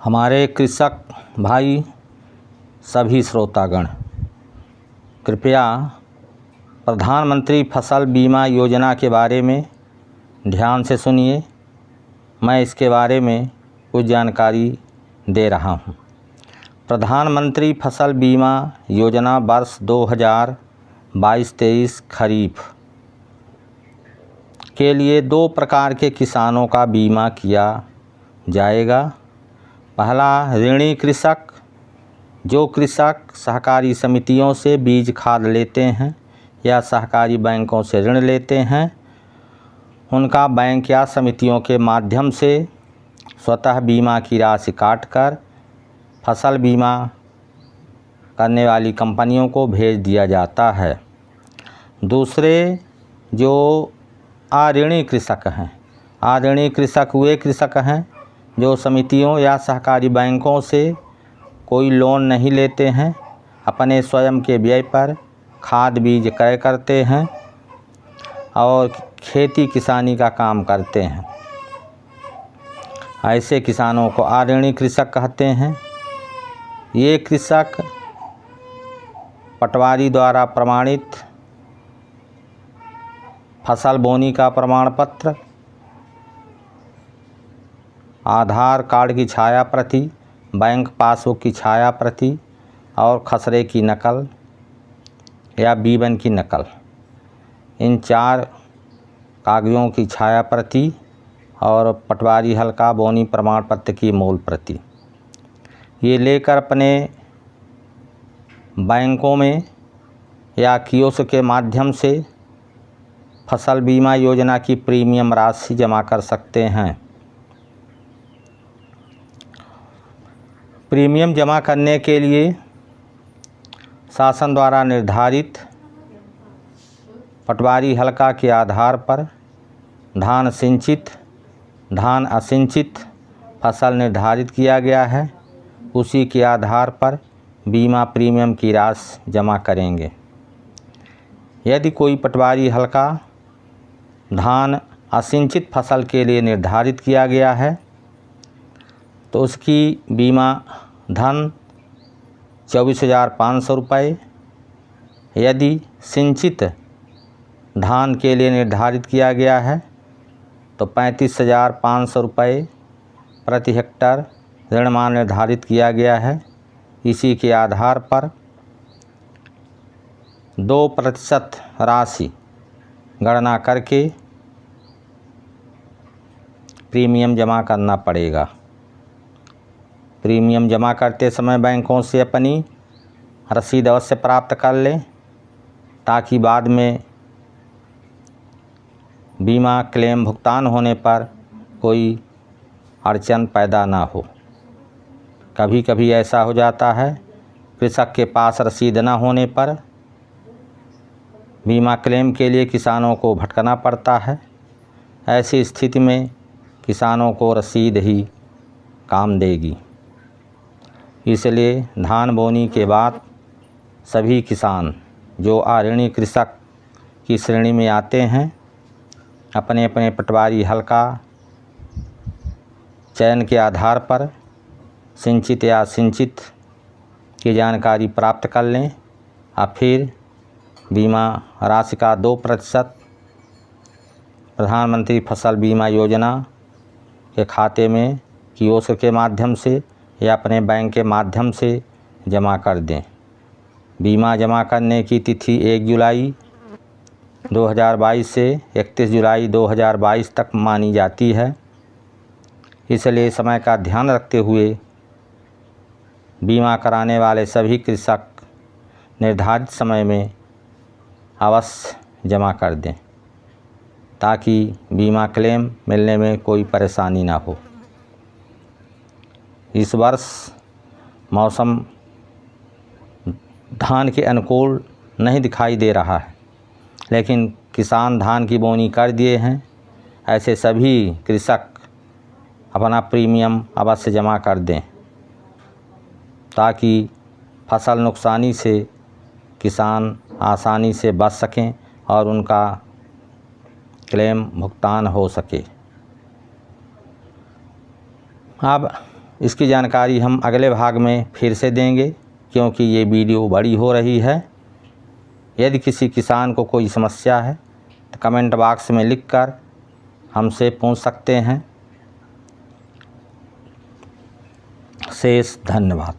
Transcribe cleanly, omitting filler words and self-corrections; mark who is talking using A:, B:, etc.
A: हमारे कृषक भाई सभी श्रोतागण कृपया प्रधानमंत्री फसल बीमा योजना के बारे में ध्यान से सुनिए। मैं इसके बारे में कुछ जानकारी दे रहा हूँ। प्रधानमंत्री फसल बीमा योजना वर्ष 2022-23 खरीफ के लिए 2 प्रकार के किसानों का बीमा किया जाएगा। पहला, ऋणी कृषक। जो कृषक सहकारी समितियों से बीज खाद लेते हैं या सहकारी बैंकों से ऋण लेते हैं, उनका बैंक या समितियों के माध्यम से स्वतः बीमा की राशि काटकर फसल बीमा करने वाली कंपनियों को भेज दिया जाता है। दूसरे, जो अऋणी कृषक हैं। अऋणी कृषक वे कृषक हैं जो समितियों या सहकारी बैंकों से कोई लोन नहीं लेते हैं, अपने स्वयं के व्यय पर खाद बीज क्रय करते हैं और खेती किसानी का काम करते हैं। ऐसे किसानों को अऋणी कृषक कहते हैं। ये कृषक पटवारी द्वारा प्रमाणित फसल बोनी का प्रमाण पत्र, आधार कार्ड की छाया प्रति, बैंक पासबुक की छाया प्रति और खसरे की नकल या बीवन की नकल, इन 4 कागज़ों की छाया प्रति और पटवारी हल्का बोनी प्रमाण पत्र की मूल प्रति ये लेकर अपने बैंकों में या कियोस्क के माध्यम से फसल बीमा योजना की प्रीमियम राशि जमा कर सकते हैं। प्रीमियम जमा करने के लिए शासन द्वारा निर्धारित पटवारी हल्का के आधार पर धान सिंचित, धान असिंचित फसल निर्धारित किया गया है। उसी के आधार पर बीमा प्रीमियम की राशि जमा करेंगे। यदि कोई पटवारी हल्का धान असिंचित फसल के लिए निर्धारित किया गया है तो उसकी बीमा धन 24,500 रुपये, यदि सिंचित धान के लिए निर्धारित किया गया है तो 35,500 रुपये प्रति हेक्टर ऋणमान निर्धारित किया गया है। इसी के आधार पर 2% राशि गणना करके प्रीमियम जमा करना पड़ेगा। प्रीमियम जमा करते समय बैंकों से अपनी रसीद अवश्य प्राप्त कर लें ताकि बाद में बीमा क्लेम भुगतान होने पर कोई अड़चन पैदा ना हो। कभी कभी ऐसा हो जाता है कृषक के पास रसीद न होने पर बीमा क्लेम के लिए किसानों को भटकना पड़ता है। ऐसी स्थिति में किसानों को रसीद ही काम देगी। इसलिए धान बोनी के बाद सभी किसान जो अऋणी कृषक की श्रेणी में आते हैं, अपने अपने पटवारी हल्का चयन के आधार पर सिंचित या असिंचित की जानकारी प्राप्त कर लें और फिर बीमा राशि का 2% प्रधानमंत्री फसल बीमा योजना के खाते में कियोस्क के माध्यम से या अपने बैंक के माध्यम से जमा कर दें। बीमा जमा करने की तिथि 1 जुलाई 2022 से 31 जुलाई 2022 तक मानी जाती है। इसलिए समय का ध्यान रखते हुए बीमा कराने वाले सभी कृषक निर्धारित समय में अवश्य जमा कर दें ताकि बीमा क्लेम मिलने में कोई परेशानी ना हो। इस वर्ष मौसम धान के अनुकूल नहीं दिखाई दे रहा है, लेकिन किसान धान की बोनी कर दिए हैं। ऐसे सभी कृषक अपना प्रीमियम अवश्य जमा कर दें ताकि फसल नुकसानी से किसान आसानी से बच सकें और उनका क्लेम भुगतान हो सके। अब इसकी जानकारी हम अगले भाग में फिर से देंगे, क्योंकि ये वीडियो बड़ी हो रही है। यदि किसी किसान को कोई समस्या है तो कमेंट बॉक्स में लिखकर हमसे पूछ सकते हैं। शेष धन्यवाद।